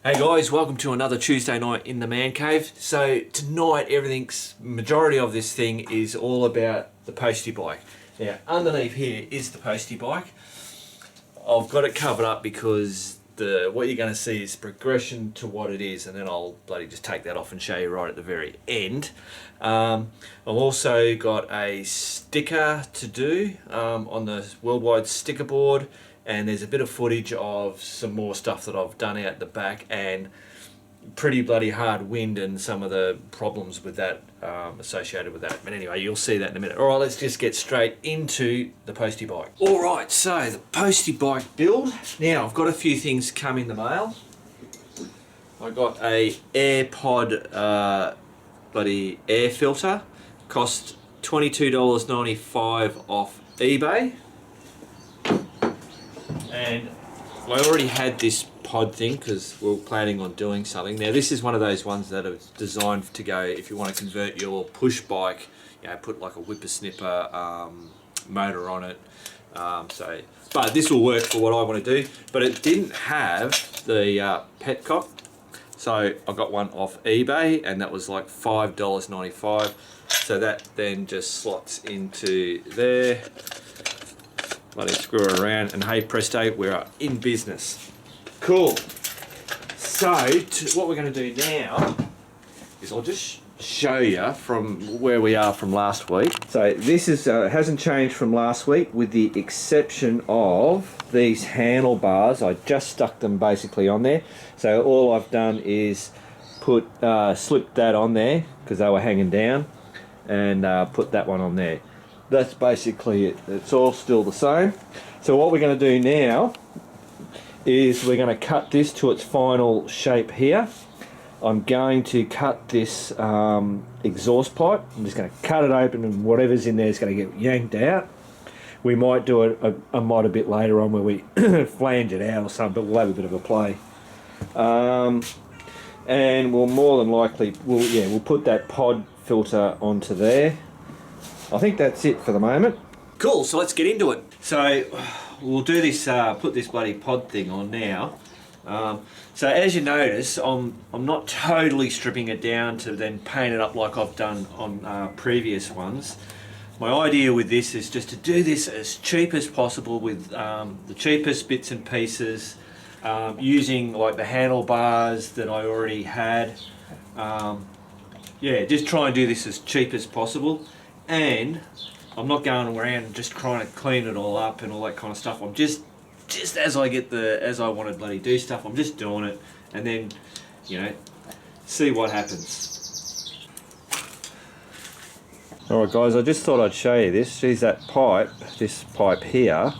Hey guys, welcome to another Tuesday night in the man cave. So tonight majority of this thing is all about the Postie bike. Now underneath here is the Postie bike. I've got it covered up because what you're going to see is progression to what it is, and then I'll bloody just take that off and show you right at the very end. I've also got a sticker to do on the worldwide sticker board, and there's a bit of footage of some more stuff that I've done out the back, and pretty bloody hard wind and some of the problems with that associated with that. But anyway, you'll see that in a minute. Alright, let's just get straight into the Postie bike. Alright, so the Postie bike build. Now, I've got a few things come in the mail. I got a AirPod bloody air filter. Cost $22.95 off eBay. And I already had this pod thing because we were planning on doing something. Now this is one of those ones that are designed to go if you want to convert your push bike, put like a whippersnipper motor on it. But this will work for what I want to do. But it didn't have the petcock, so I got one off eBay, and that was like $5.95. So that then just slots into there. Let it screw it around, and hey presto, we're in business. Cool. So what we're going to do now is I'll just show you from where we are from last week. So this is hasn't changed from last week, with the exception of these handlebars. I just stuck them basically on there. So all I've done is slipped that on there because they were hanging down, and put that one on there. That's basically it. It's all still the same. So what we're going to do now is we're going to cut this to its final shape here. I'm going to cut this exhaust pipe. I'm just going to cut it open, and whatever's in there is going to get yanked out. We might do a mod a bit later on where we flange it out or something, but we'll have a bit of a play. And we'll more than likely, we'll put that pod filter onto there. I think that's it for the moment. Cool, so let's get into it. So we'll do this, put this bloody pod thing on now. So as you notice, I'm not totally stripping it down to then paint it up like I've done on previous ones. My idea with this is just to do this as cheap as possible with the cheapest bits and pieces, using like the handlebars that I already had. Just try and do this as cheap as possible. And I'm not going around and just trying to clean it all up and all that kind of stuff. I'm just as I want to bloody do stuff, I'm just doing it, and then, see what happens. Alright guys, I just thought I'd show you this. Geez, this pipe here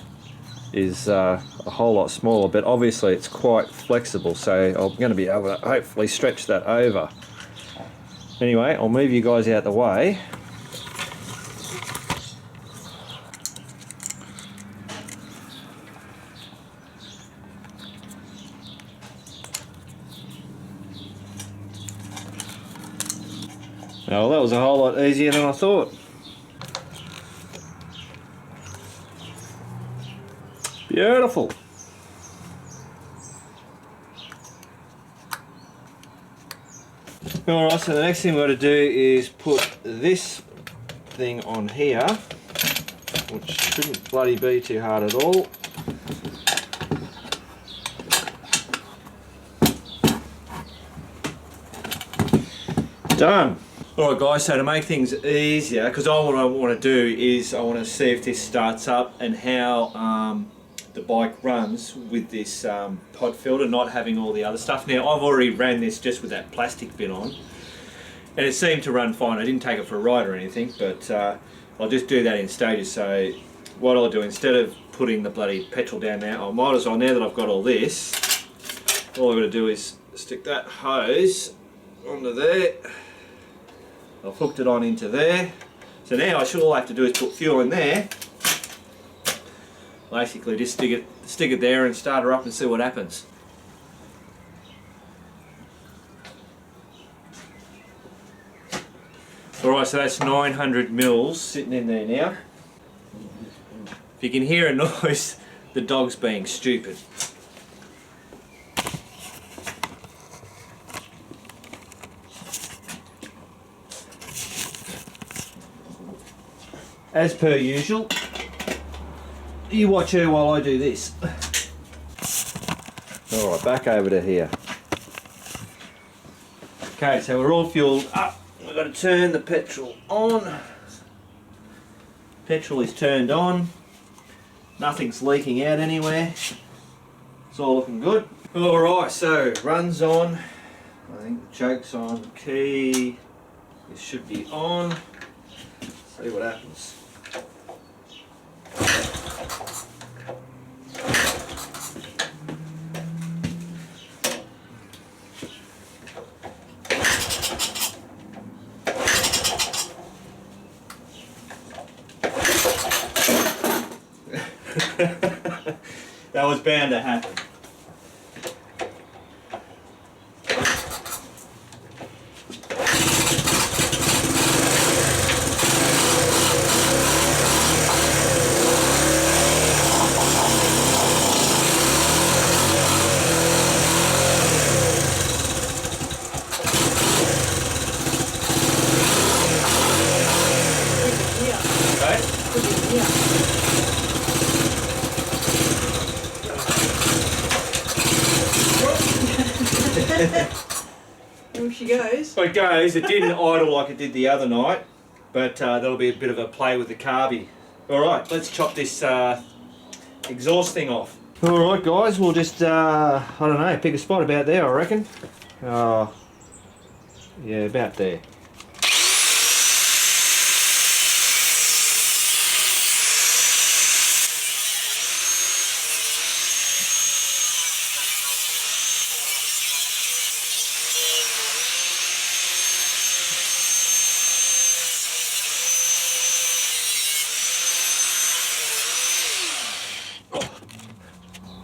is a whole lot smaller, but obviously it's quite flexible, so I'm going to be able to hopefully stretch that over. Anyway, I'll move you guys out the way. Oh, that was a whole lot easier than I thought. Beautiful. Alright, so the next thing we've got to do is put this thing on here, which shouldn't bloody be too hard at all. Done. Alright guys, so to make things easier, because what I want to do is I want to see if this starts up and how the bike runs with this pod filter, not having all the other stuff. Now I've already ran this just with that plastic bit on, and it seemed to run fine. I didn't take it for a ride or anything, but I'll just do that in stages. So what I'll do, instead of putting the bloody petrol down now, I might as well, now that I've got all this, all I've got to do is stick that hose onto there. I've hooked it on into there. So now all I have to do is put fuel in there. Basically just stick it there and start her up and see what happens. Alright, so that's 900 mils sitting in there now. If you can hear a noise, the dog's being stupid. as per usual, you watch her while I do this. Alright, back over to here. Okay, so we're all fueled up. We've got to turn the petrol on. Petrol is turned on. Nothing's leaking out anywhere. It's all looking good. Alright, so runs on. I think the choke's on. The key. This should be on. See what happens. That was bound to happen. There she goes. It goes. It didn't idle like it did the other night, but that'll be a bit of a play with the carby. Alright, let's chop this exhaust thing off. Alright guys, we'll just, I don't know, pick a spot about there I reckon. Yeah, about there.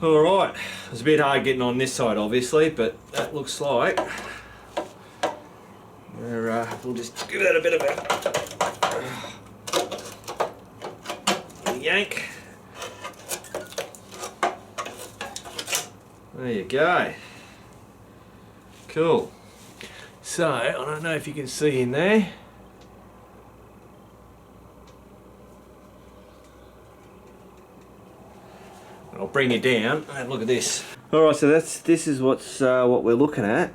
Alright, it was a bit hard getting on this side obviously, but that looks like we'll just give that a bit of a yank. There you go. Cool. So, I don't know if you can see in there. I'll bring you down and look at this. Alright, so this is what we're looking at.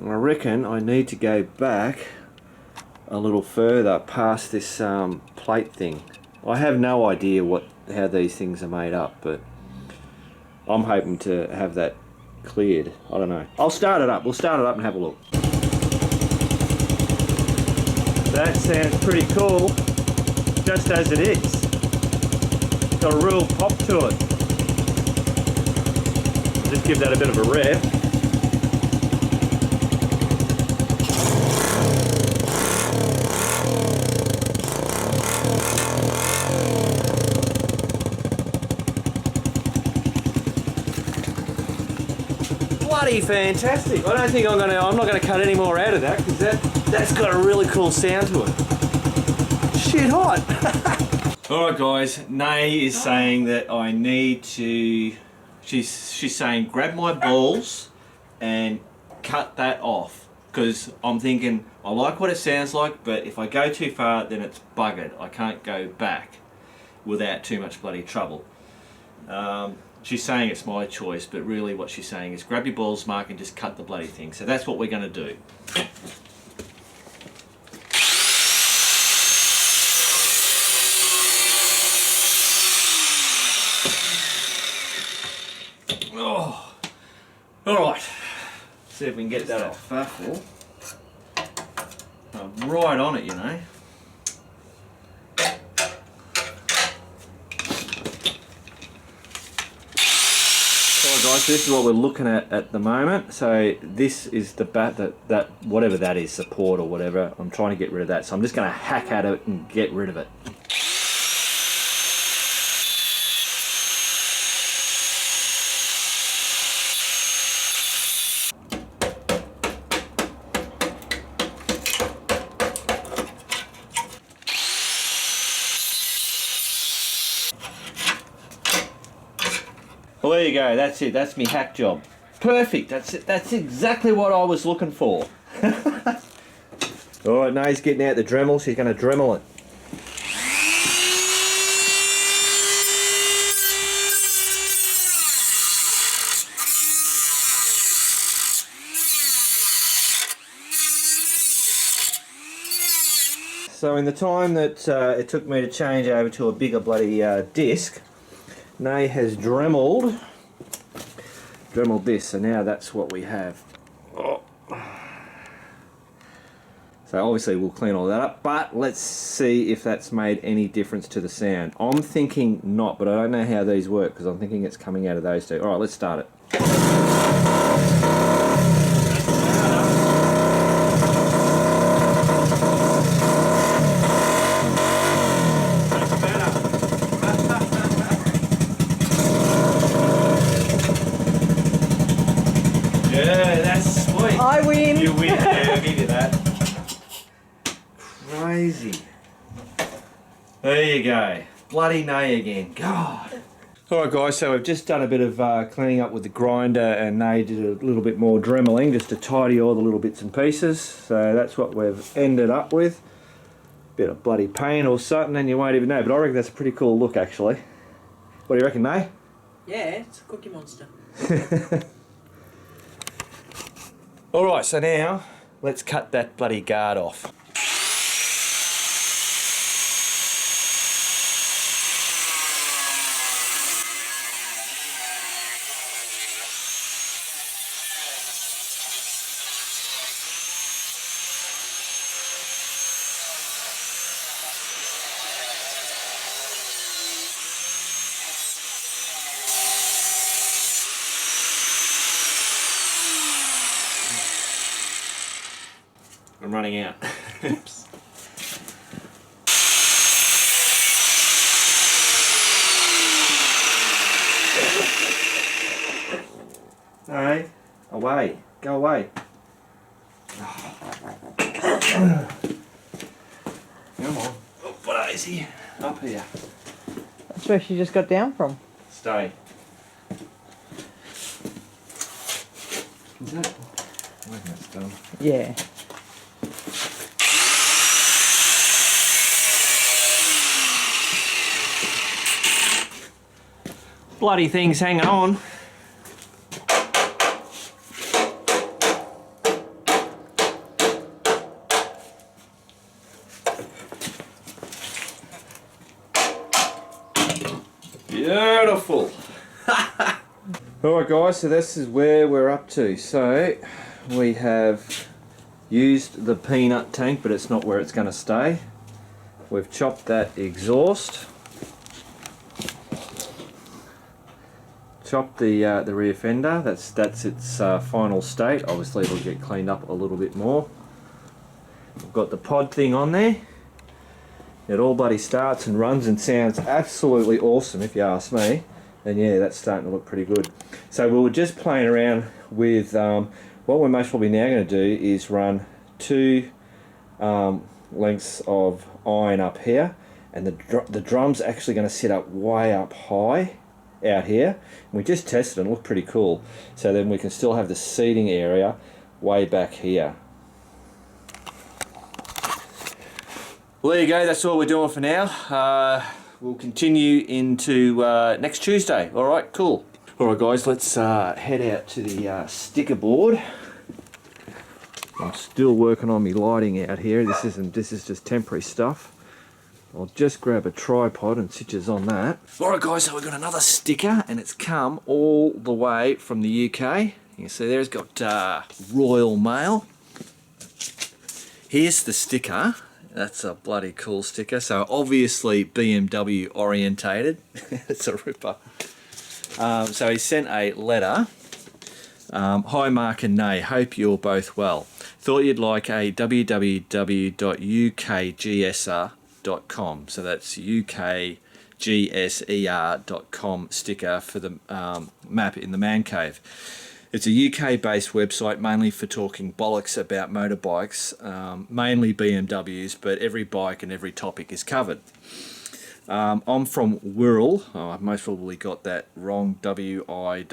I reckon I need to go back a little further past this plate thing. I have no idea how these things are made up, but I'm hoping to have that cleared. I don't know. I'll start it up. We'll start it up and have a look. That sounds pretty cool, just as it is. It's got a real pop to it. Just give that a bit of a rev. Bloody fantastic! I don't think I'm not gonna cut any more out of that because that's got a really cool sound to it. Shit hot! Alright guys, Nay is saying that I need to. She's saying grab my balls and cut that off, because I'm thinking I like what it sounds like, but if I go too far then it's buggered. I can't go back without too much bloody trouble. She's saying it's my choice, but really what she's saying is grab your balls, Mark, and just cut the bloody thing. So that's what we're going to do. Oh, all right. See if we can get that off. Baffle. I'm right on it, you know. Alright guys, this is what we're looking at the moment. So this is the that whatever that is, support or whatever. I'm trying to get rid of that. So I'm just going to hack at it and get rid of it. Well, there you go. That's it. That's me hack job. Perfect. That's it. That's exactly what I was looking for. All right, now he's getting out the Dremel, so he's going to Dremel it. So in the time that it took me to change over to a bigger bloody disc, Nay has dremeled this, so now that's what we have. Oh. So obviously we'll clean all that up, but let's see if that's made any difference to the sound. I'm thinking not, but I don't know how these work because I'm thinking it's coming out of those two. Alright, let's start it. Yeah, that's sweet. I win. You win, yeah, I'll give you that. Crazy. There you go. Bloody Nay again. God. Alright guys, so we've just done a bit of cleaning up with the grinder, and Nay did a little bit more dremeling just to tidy all the little bits and pieces. So that's what we've ended up with. Bit of bloody paint or something and you won't even know, but I reckon that's a pretty cool look actually. What do you reckon, Nay? Yeah, it's a cookie monster. Alright, so now let's cut that bloody guard off. I'm running out. Oops. Alright, away. Go away. Come on. Oh, what is he? Up here. That's where she just got down from. Stay. Is that? I reckon that's done. Yeah. Bloody thing's hanging on. Beautiful. Alright guys, so this is where we're up to. So we have used the peanut tank, but it's not where it's going to stay. We've chopped that exhaust. Chopped the rear fender. That's its final state. Obviously it'll get cleaned up a little bit more. We've got the pod thing on there. It all bloody starts and runs and sounds absolutely awesome if you ask me. And yeah, that's starting to look pretty good. So we were just playing around with what we're most probably now going to do is run 2 lengths of iron up here, and the drum's actually going to sit up way up high out here. And we just tested and it looked pretty cool. So then we can still have the seating area way back here. Well, there you go, that's all we're doing for now. We'll continue into next Tuesday. Alright, cool. Alright guys, let's head out to the sticker board. I'm still working on my lighting out here. This is just temporary stuff. I'll just grab a tripod and stitches on that. Alright guys, so we've got another sticker and it's come all the way from the UK. You can see there it's got Royal Mail. Here's the sticker. That's a bloody cool sticker. So obviously BMW orientated. It's a ripper. So he sent a letter. Hi Mark and Nay, hope you're both well. Thought you'd like a www.ukgser.com. So that's ukgser.com sticker for the map in the man cave. It's a UK-based website mainly for talking bollocks about motorbikes, mainly BMWs, but every bike and every topic is covered. I'm from Wirral. Oh, I most probably got that wrong. W-I-R-R-A-L,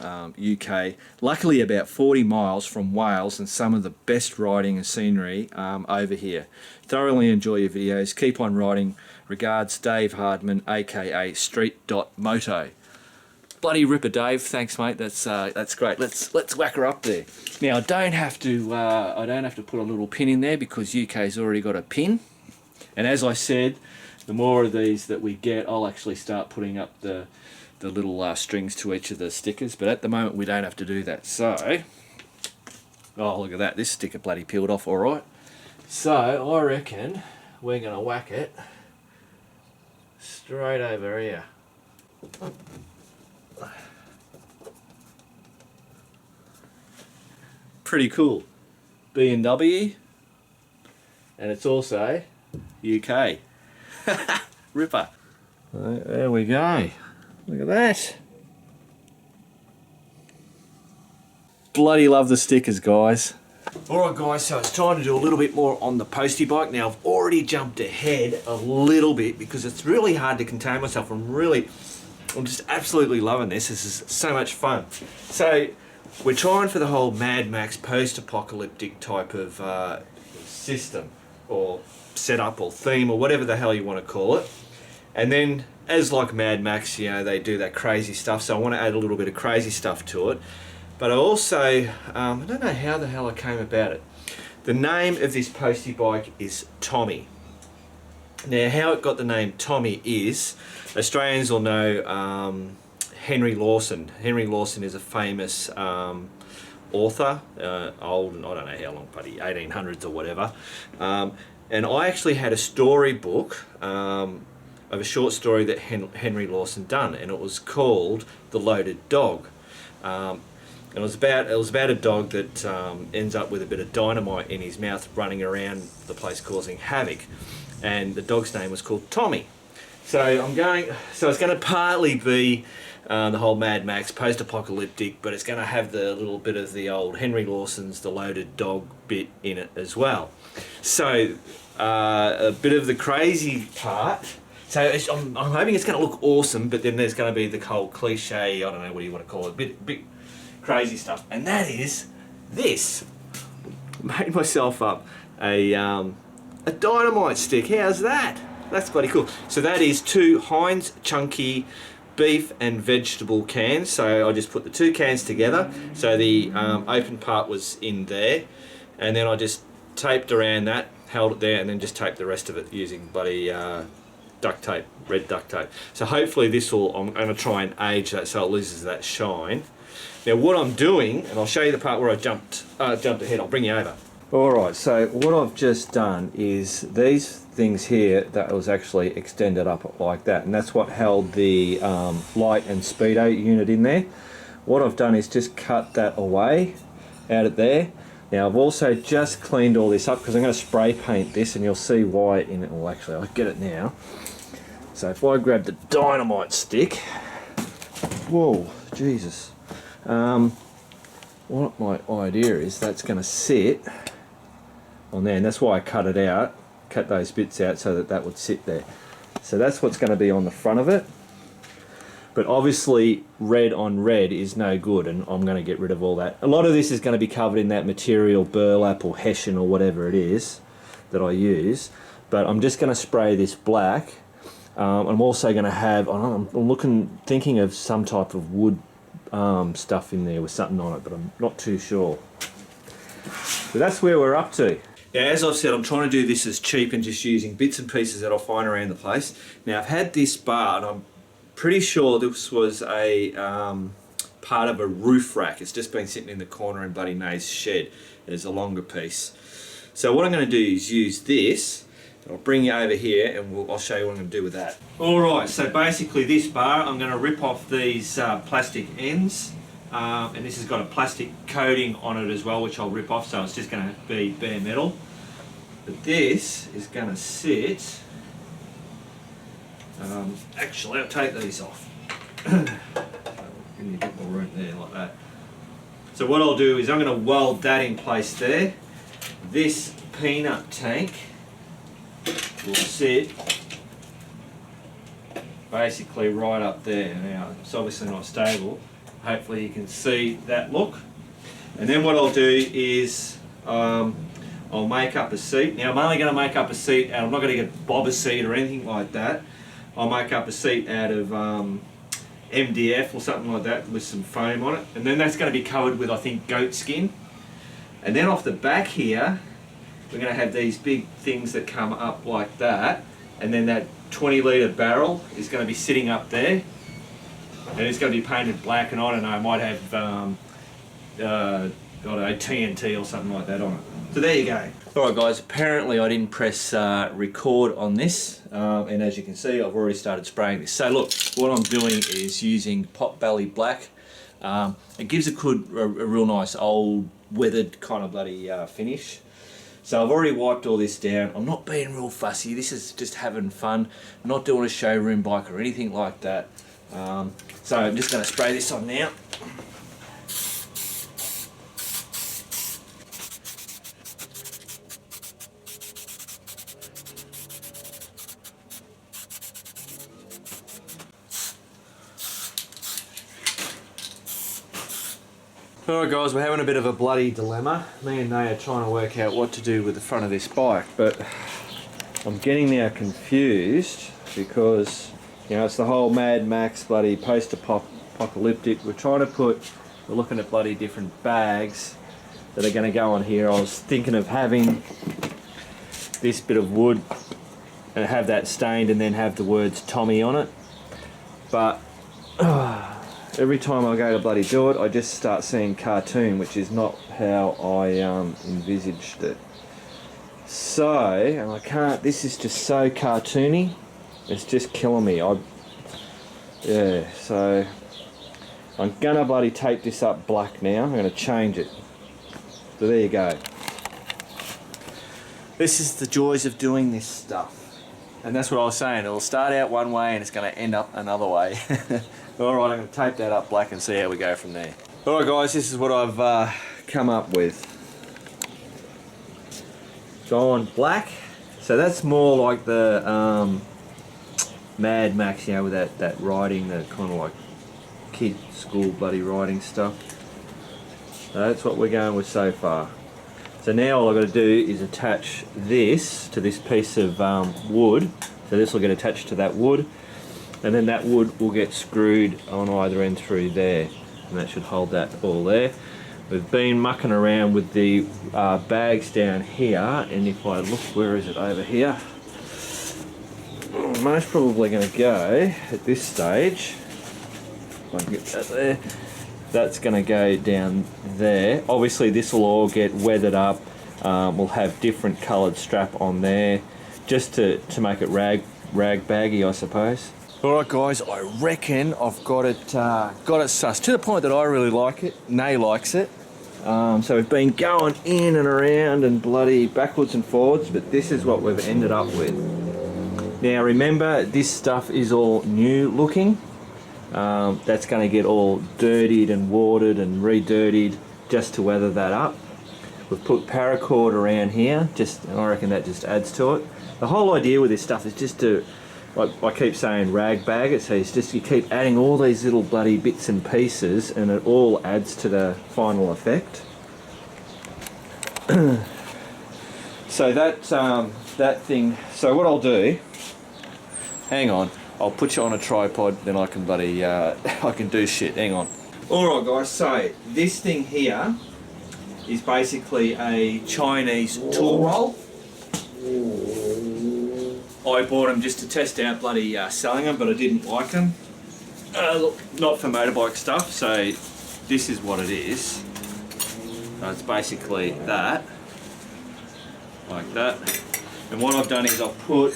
UK. Luckily about 40 miles from Wales, and some of the best riding and scenery over here. Thoroughly enjoy your videos. Keep on riding. Regards, Dave Hardman, aka Street.moto. Bloody ripper, Dave. Thanks, mate. That's great. Let's whack her up there. Now I don't have to put a little pin in there because UK's already got a pin. And as I said, the more of these that we get, I'll actually start putting up the little strings to each of the stickers. But at the moment, we don't have to do that. So, oh look at that! This sticker bloody peeled off. All right. So I reckon we're gonna whack it straight over here. Pretty cool. B&W, and it's also UK. Ripper. There we go. Look at that. Bloody love the stickers, guys. Alright guys, so it's time to do a little bit more on the Postie bike. Now I've already jumped ahead a little bit because it's really hard to contain myself. I'm just absolutely loving this. This is so much fun. So we're trying for the whole Mad Max post-apocalyptic type of system or setup or theme or whatever the hell you want to call it. And then as like Mad Max, you know, they do that crazy stuff. So I want to add a little bit of crazy stuff to it. But I also, I don't know how the hell I came about it. The name of this Postie bike is Tommy. Now how it got the name Tommy is, Australians will know Henry Lawson. Henry Lawson is a famous author, old, and I don't know how long, buddy, 1800s or whatever. And I actually had a storybook of a short story that Henry Lawson done, and it was called The Loaded Dog. And it was about a dog that ends up with a bit of dynamite in his mouth, running around the place causing havoc. And the dog's name was called Tommy. So it's going to partly be the whole Mad Max post-apocalyptic, but it's going to have the little bit of the old Henry Lawson's The Loaded Dog bit in it as well. So a bit of the crazy part. So I'm hoping it's going to look awesome, but then there's going to be the whole cliche, I don't know what you want to call it, bit crazy stuff. And that is this. Made myself up a dynamite stick. How's that? That's bloody cool. So that is 2 Heinz chunky beef and vegetable cans. So I just put the 2 cans together. So the open part was in there, and then I just taped around that, held it there, and then just taped the rest of it using bloody duct tape, red duct tape. So hopefully this will, I'm going to try and age that so it loses that shine. Now what I'm doing, and I'll show you the part where I jumped ahead, I'll bring you over. Alright, so what I've just done is these things here that was actually extended up like that, and that's what held the light and speedo unit in there. What I've done is just cut that away out of there. Now I've also just cleaned all this up because I'm going to spray paint this, and you'll see why in it. Well, actually I'll get it now. So if I grab the dynamite stick, whoa, Jesus. What my idea is, that's going to sit on there, and that's why I cut it out, cut those bits out so that that would sit there. So that's what's going to be on the front of it. But obviously red on red is no good, and I'm going to get rid of all that. A lot of this is going to be covered in that material, burlap or hessian or whatever it is that I use. But I'm just going to spray this black. I'm also going to have, I'm thinking of some type of wood stuff in there with something on it, but I'm not too sure. So that's where we're up to. Now, as I've said, I'm trying to do this as cheap and just using bits and pieces that I'll find around the place. Now, I've had this bar, and I'm pretty sure this was a part of a roof rack. It's just been sitting in the corner in Buddy May's shed. There's a longer piece. So what I'm going to do is use this. I'll bring you over here, and I'll show you what I'm going to do with that. Alright, so basically this bar, I'm going to rip off these plastic ends. And this has got a plastic coating on it as well, which I'll rip off, so it's just going to be bare metal. But this is going to sit... actually, I'll take these off. Give me a bit more room there, like that. So what I'll do is I'm going to weld that in place there. This peanut tank will sit basically right up there. Now, it's obviously not stable. Hopefully you can see that look. And then what I'll do is I'll make up a seat. Now I'm only going to make up a seat, and I'm not going to get a bobber seat or anything like that. I'll make up a seat out of MDF or something like that with some foam on it. And then that's going to be covered with, I think, goat skin. And then off the back here, we're going to have these big things that come up like that. And then that 20 litre barrel is going to be sitting up there. And it's going to be painted black, and I don't know, I might have I don't know, TNT or something like that on it. So there you go. Alright guys, apparently I didn't press record on this, and as you can see I've already started spraying this. So look, what I'm doing is using Pot Belly Black. It gives a real nice old weathered kind of bloody finish. So I've already wiped all this down. I'm not being real fussy, this is just having fun. I'm not doing a showroom bike or anything like that. So I'm just going to spray this on now. Alright guys, we're having a bit of a bloody dilemma. Me and Nay are trying to work out what to do with the front of this bike, but I'm getting now confused because, you know, it's the whole Mad Max bloody post-apocalyptic. We're looking at bloody different bags that are going to go on here. I was thinking of having this bit of wood and have that stained and then have the words Tommy on it, but every time I go to bloody do it, I just start seeing cartoon, which is not how I envisaged it. So, and I can't, this is just so cartoony, it's just killing me. Yeah, so I'm gonna bloody tape this up black now. I'm gonna change it. So there you go. This is the joys of doing this stuff. And that's what I was saying, it'll start out one way and it's gonna end up another way. Alright, I'm going to tape that up black and see how we go from there. Alright guys, this is what I've come up with. Gone black. So that's more like the Mad Max, you know, with that riding, the kind of like kid school bloody riding stuff. So that's what we're going with so far. So now all I've got to do is attach this to this piece of wood. So this will get attached to that wood. And then that wood will get screwed on either end through there, and that should hold that all there. We've been mucking around with the bags down here, and if I look, where is it, over here? Most probably going to go at this stage, if I can get that there, that's going to go down there. Obviously this will all get weathered up. We'll have different coloured strap on there, just to make it rag baggy, I suppose. Alright guys, I reckon I've got it sussed to the point that I really like it. Nay likes it. So we've been going in and around and bloody backwards and forwards, but this is what we've ended up with. Now remember, this stuff is all new looking. That's going to get all dirtied and watered and re-dirtied just to weather that up. We've put paracord around here, and I reckon that just adds to it. The whole idea with this stuff is just to, like I keep saying, rag bag it, so it's just you keep adding all these little bloody bits and pieces and it all adds to the final effect. So that thing, so what I'll do, hang on, I'll put you on a tripod, then I can bloody, I can do shit, hang on. Alright guys, so this thing here is basically a Chinese tool roll. I bought them just to test out bloody selling them, but I didn't like them. Look, not for motorbike stuff, so this is what it is. So it's basically that, like that. And what I've done is I've put,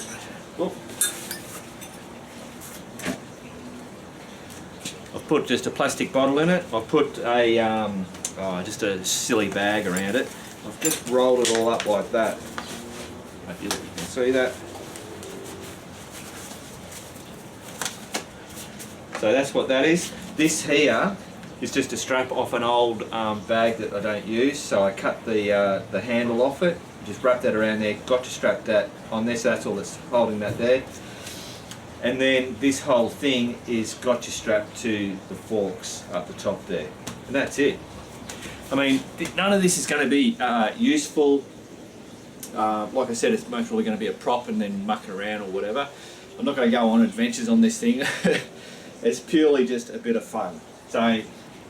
just a plastic bottle in it. I've put a just a silly bag around it. I've just rolled it all up like that. Hope you can see that. So that's what that is. This here is just a strap off an old bag that I don't use. So I cut the handle off it, just wrap that around there, got to strap that on there, so that's all that's holding that there. And then this whole thing is got you strapped to the forks up the top there. And that's it. I mean, none of this is going to be useful. Like I said, it's most probably going to be a prop and then mucking around or whatever. I'm not going to go on adventures on this thing. It's purely just a bit of fun. So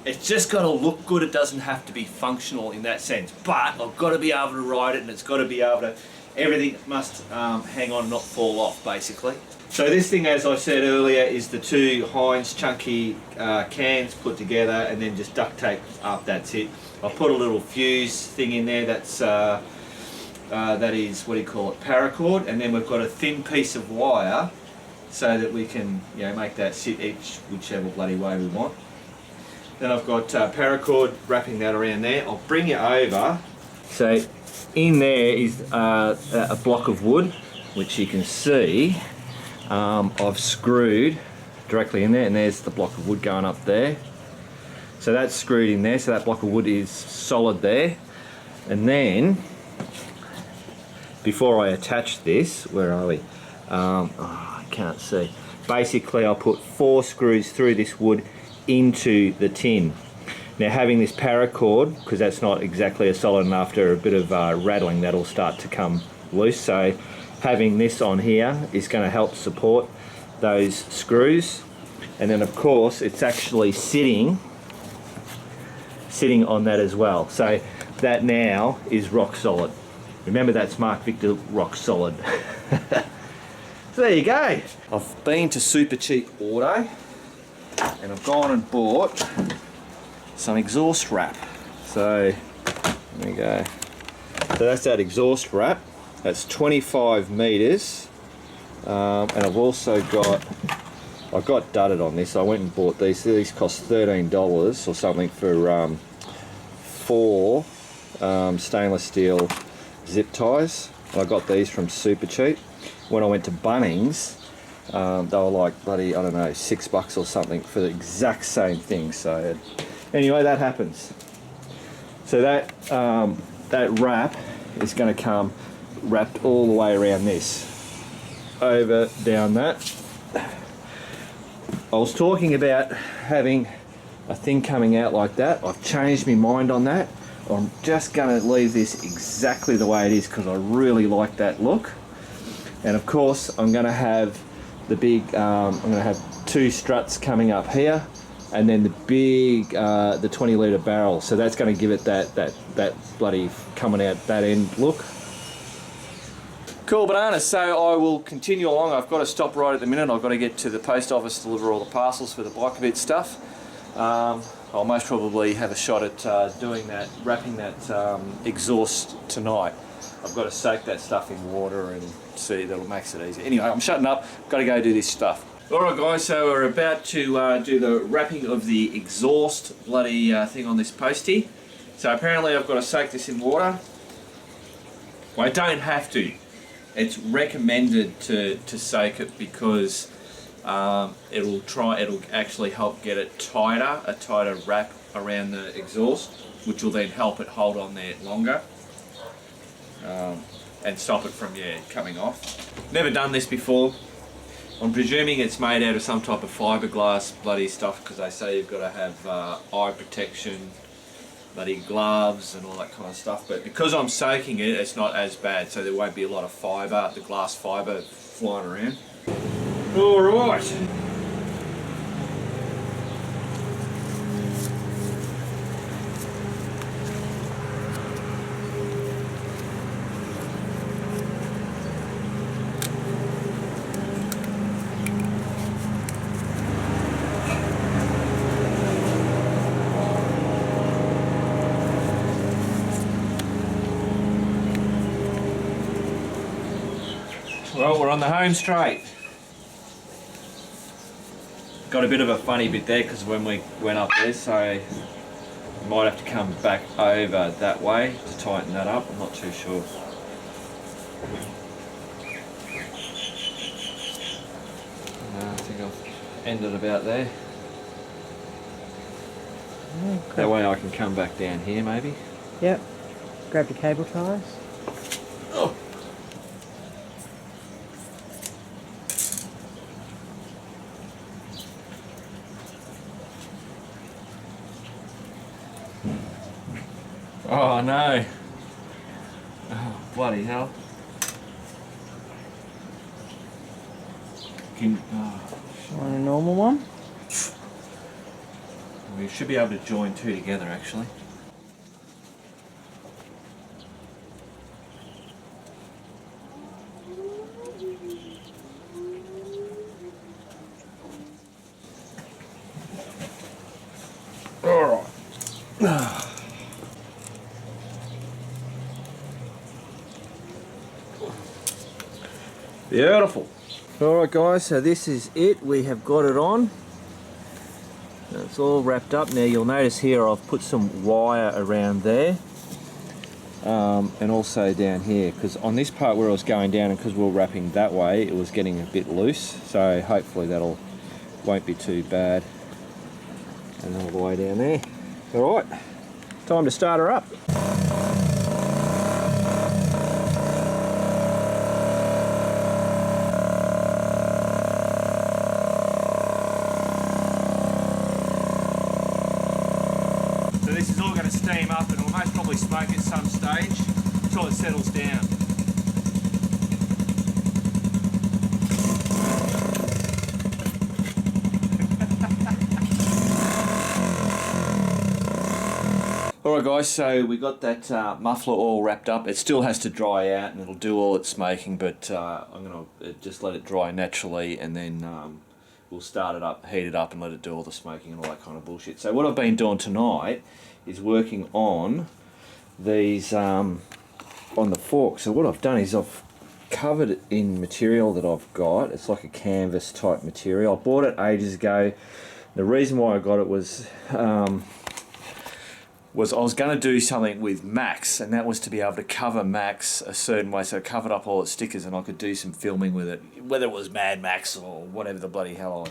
it's just got to look good. It doesn't have to be functional in that sense. But I've got to be able to ride it, and it's got to be able to, everything must hang on and not fall off, basically. So this thing, as I said earlier, is the two Heinz chunky cans put together and then just duct tape up, that's it. I've put a little fuse thing in there that's, that is, what do you call it, paracord, and then we've got a thin piece of wire so that we can, you know, make that sit each whichever bloody way we want. Then I've got paracord wrapping that around there. I'll bring it over. So in there is a block of wood, which you can see I've screwed directly in there, and there's the block of wood going up there. So that's screwed in there, so that block of wood is solid there. And then, before I attach this, where are we? I can't see. Basically, I'll put 4 screws through this wood into the tin. Now, having this paracord, because that's not exactly as solid, and after a bit of rattling, that'll start to come loose. So having this on here is going to help support those screws. And then, of course, it's actually sitting on that as well. So that now is rock solid. Remember, that's Mark Victor rock solid. So there you go. I've been to Super Cheap Auto and I've gone and bought some exhaust wrap. So there you go. So that's that exhaust wrap. That's 25 metres. And I've also got, I got dudded on this. I went and bought these. These cost $13 or something for 4 stainless steel zip ties. I got these from Super Cheap. When I went to Bunnings, they were like bloody, I don't know, $6 or something for the exact same thing. So anyway, that happens. So that that wrap is going to come wrapped all the way around this, over down that. I was talking about having a thing coming out like that. I've changed my mind on that. I'm just going to leave this exactly the way it is because I really like that look. And of course, I'm going to have the big, I'm going to have 2 struts coming up here, and then the big, the 20-litre barrel. So that's going to give it that bloody coming out that end look. Cool bananas. So I will continue along. I've got to stop right at the minute. I've got to get to the post office to deliver all the parcels for the Bike a Bit stuff. I'll most probably have a shot at doing that, wrapping that exhaust tonight. I've got to soak that stuff in water and see, that'll makes it easy. Anyway, I'm shutting up, got to go do this stuff. Alright guys, so we're about to do the wrapping of the exhaust bloody thing on this Postie. So apparently I've got to soak this in water. Well, I don't have to. It's recommended to soak it because it'll actually help get it tighter, a tighter wrap around the exhaust, which will then help it hold on there longer. And stop it from coming off. Never done this before. I'm presuming it's made out of some type of fiberglass bloody stuff because they say you've got to have eye protection, bloody gloves and all that kind of stuff. But because I'm soaking it, it's not as bad, so there won't be a lot of fibre, the glass fibre flying around. All right. Well, we're on the home straight. Got a bit of a funny bit there because when we went up there, so we might have to come back over that way to tighten that up. I'm not too sure. I think I've ended about there. Okay. That way I can come back down here maybe. Yep. Grab your cable ties. Oh. Oh no. Oh, bloody hell. Want a normal one? We should be able to join two together actually. Alright. Beautiful. Alright guys, so this is it. We have got it on. It's all wrapped up. Now you'll notice here I've put some wire around there. And also down here, because on this part where I was going down and because we were wrapping that way, it was getting a bit loose. So hopefully won't be too bad. And all the way down there. Alright, time to start her up. So this is all going to steam up and we'll most probably smoke at some stage until it settles down. Alright guys, so we got that muffler all wrapped up. It still has to dry out and it'll do all its smoking, but I'm going to just let it dry naturally and then we'll start it up, heat it up and let it do all the smoking and all that kind of bullshit. So what I've been doing tonight is working on these, on the fork. So what I've done is I've covered it in material that I've got. It's like a canvas type material. I bought it ages ago. The reason why I got it was I was going to do something with Max, and that was to be able to cover Max a certain way, so I covered up all its stickers and I could do some filming with it, whether it was Mad Max or whatever the bloody hell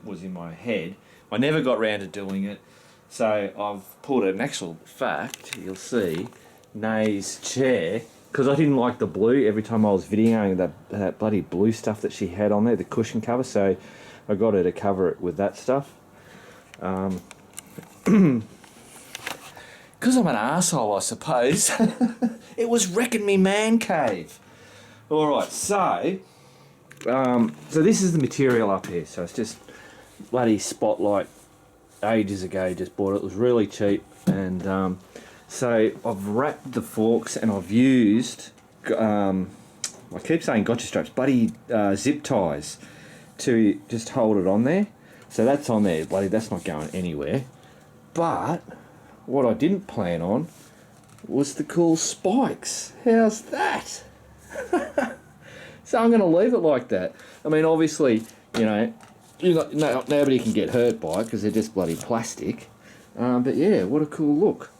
was in my head. I never got round to doing it, so I've pulled an actual fact, you'll see, Nay's chair, because I didn't like the blue every time I was videoing that bloody blue stuff that she had on there, the cushion cover, so I got her to cover it with that stuff. Because I'm an arsehole, I suppose. It was wrecking me man cave. Alright, so this is the material up here. So it's just bloody Spotlight ages ago, just bought it. It was really cheap. And so I've wrapped the forks and I've used, I keep saying gotcha straps, bloody zip ties to just hold it on there. So that's on there, bloody, that's not going anywhere. But what I didn't plan on was the cool spikes. How's that? So I'm going to leave it like that. I mean, obviously, you know, nobody can get hurt by it because they're just bloody plastic. But yeah, what a cool look.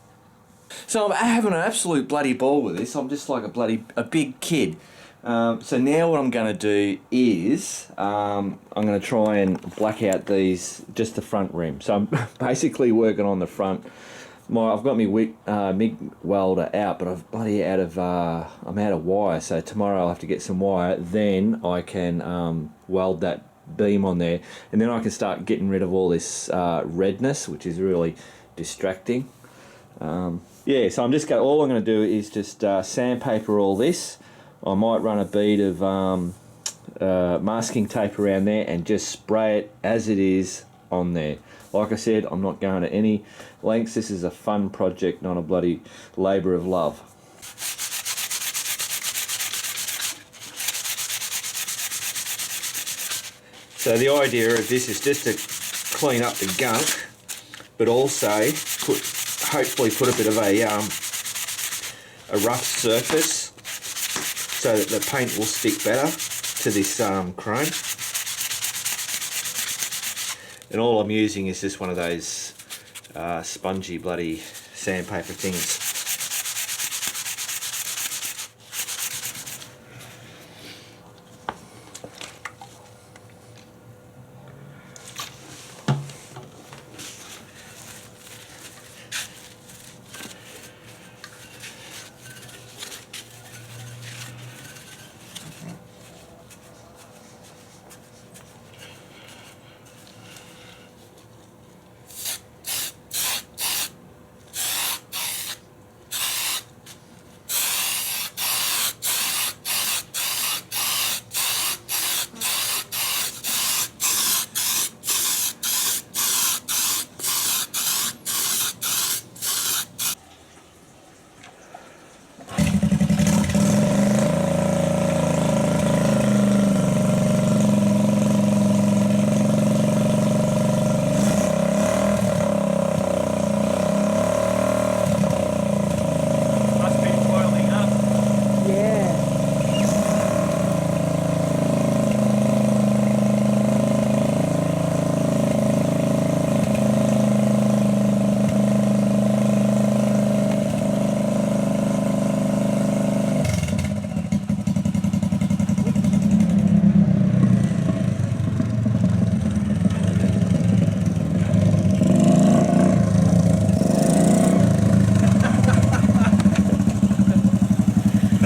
So I'm having an absolute bloody ball with this. I'm just like a big kid. So now what I'm going to do is I'm going to try and black out just the front rim. So I'm basically working on the front. I've got my MIG welder out, but I'm out of wire. So tomorrow I'll have to get some wire. Then I can weld that beam on there, and then I can start getting rid of all this redness, which is really distracting. Yeah, so all I'm going to do is just sandpaper all this. I might run a bead of masking tape around there and just spray it as it is on there. Like I said, I'm not going to any lengths. This is a fun project, not a bloody labour of love. So the idea of this is just to clean up the gunk, but also hopefully put a bit of a rough surface so that the paint will stick better to this chrome. And all I'm using is just one of those spongy bloody sandpaper things.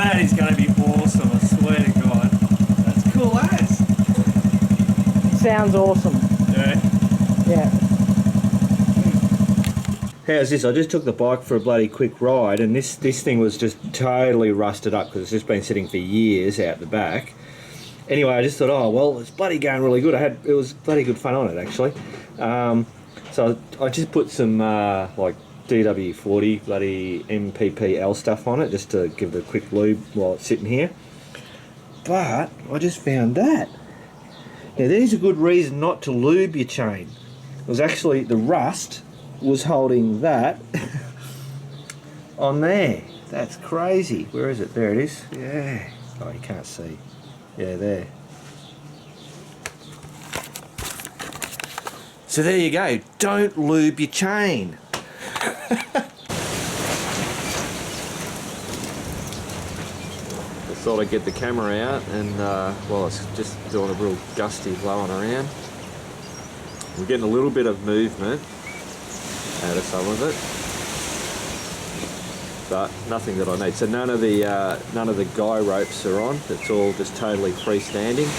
That is going to be awesome, I swear to God. That's cool as. Sounds awesome. Yeah. Yeah. How's this? I just took the bike for a bloody quick ride, and this thing was just totally rusted up because it's just been sitting for years out the back. Anyway, I just thought, oh well, it's bloody going really good. It was bloody good fun on it actually. So I just put some like DW40 bloody MPPL stuff on it just to give it a quick lube while it's sitting here. But I just found that. Now there's a good reason not to lube your chain. It was actually the rust was holding that on there. That's crazy. Where is it? There it is. Yeah. Oh, you can't see. Yeah, there. So there you go. Don't lube your chain. Just thought I'd get the camera out and well, it's just doing a real gusty blowing around. We're getting a little bit of movement out of some of it, but nothing that I need. So none of the guy ropes are on. It's all just totally freestanding.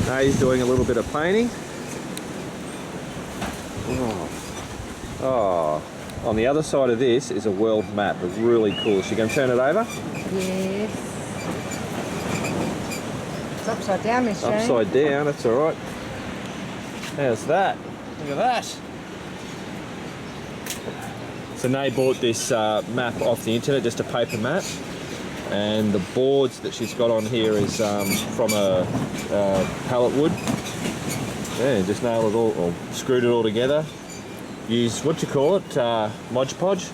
Now he's doing a little bit of painting. Oh, on the other side of this is a world map. It's really cool. So you can turn it over? Yes. It's upside down, Miss Jane. Upside down, that's all right. How's that? Look at that. So Nay bought this map off the internet, just a paper map. And the boards that she's got on here is from a pallet wood. Yeah, just nailed it all, or screwed it all together. Used, what do you call it, Mod Podge?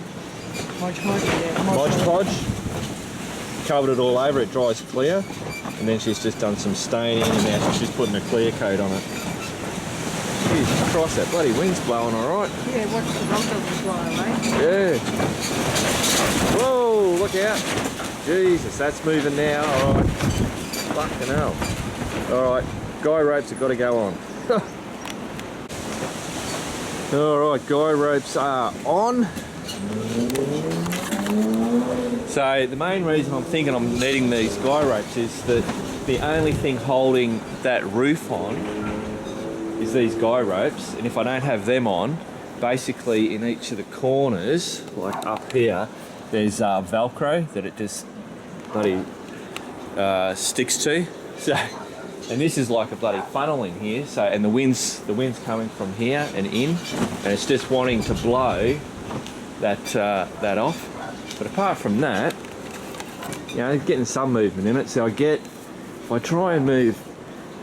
Mod Podge, yeah. Mod Podge. Covered it all over, it dries clear. And then she's just done some staining and now she's putting a clear coat on it. Jesus Christ, that bloody wind's blowing alright. Yeah, watch the rock dogs fly away. Yeah. Whoa, look out. Jesus, that's moving now. Alright. Fucking hell. Alright, guy ropes have got to go on. Alright, guy ropes are on. So the main reason I'm thinking I'm needing these guy ropes is that the only thing holding that roof on is these guy ropes, and if I don't have them on, basically in each of the corners, like up here, there's Velcro that it just bloody sticks to. So, and this is like a bloody funnel in here. So, and the wind's coming from here and in, and it's just wanting to blow that off. But apart from that, you know, getting some movement in it. So if I try and move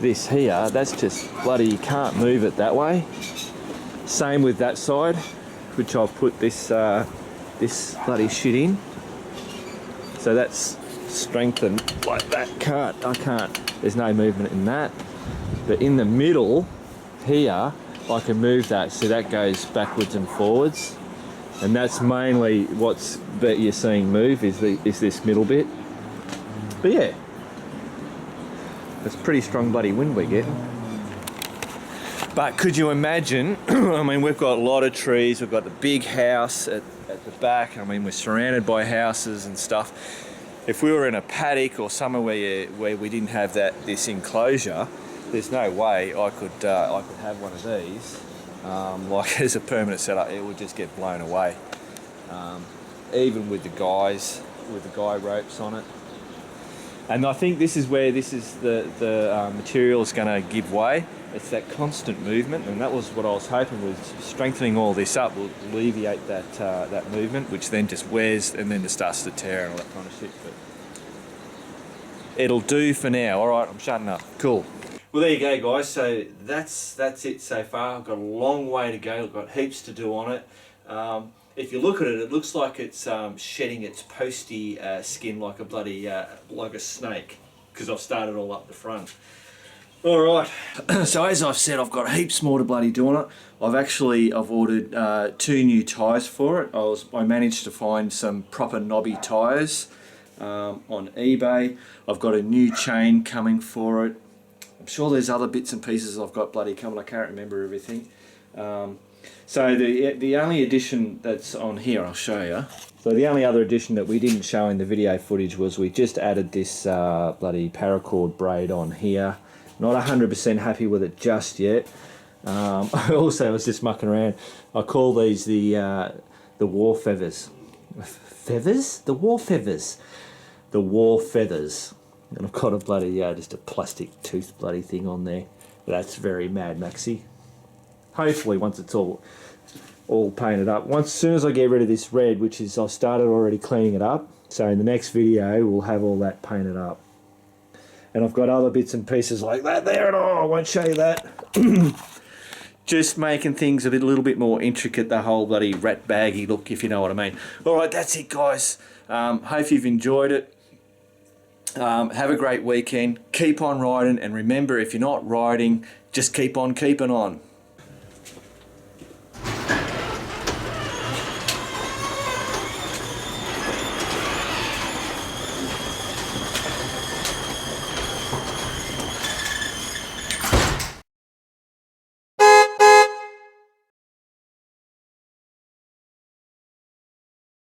this here, that's just bloody, you can't move it that way. Same with that side, which I've put this bloody shit in. So that's strengthened like that. I can't, there's no movement in that. But in the middle here, I can move that so that goes backwards and forwards. And that's mainly that you're seeing move is this middle bit. But yeah, it's pretty strong bloody wind we're getting. But could you imagine, I mean, we've got a lot of trees, we've got the big house at the back, I mean, we're surrounded by houses and stuff. If we were in a paddock or somewhere where we didn't have this enclosure, there's no way I could have one of these, like as a permanent setup. It would just get blown away. Even with the guy ropes on it. And I think this is where the material is going to give way. It's that constant movement, and that was what I was hoping was strengthening all this up will alleviate that movement, which then just wears and then just starts to tear and all that kind of shit. But it'll do for now. All right, I'm shutting up. Cool. Well, there you go, guys. So that's it so far. I've got a long way to go. I've got heaps to do on it. If you look at it, it looks like it's shedding its Postie skin like a bloody like a snake, because I've started all up the front. All right. So as I've said, I've got heaps more to bloody do on it. I've ordered 2 new tyres for it. I managed to find some proper knobby tyres on eBay. I've got a new chain coming for it. I'm sure there's other bits and pieces I've got bloody coming. I can't remember everything. So the only addition that's on here, I'll show you. So the only other addition that we didn't show in the video footage was we just added this bloody paracord braid on here. Not 100% happy with it just yet. I also was just mucking around. I call these the war feathers. Feathers? The war feathers. The war feathers. And I've got a bloody, just a plastic tooth bloody thing on there. That's very Mad Maxy. Hopefully once it's all painted up. As soon as I get rid of this red, which is I've started already cleaning it up. So in the next video, we'll have all that painted up. And I've got other bits and pieces like that there and I won't show you that. Just making things a little bit more intricate, the whole bloody rat baggy look, if you know what I mean. Alright, that's it guys. Hope you've enjoyed it. Have a great weekend. Keep on riding, and remember, if you're not riding, just keep on keeping on.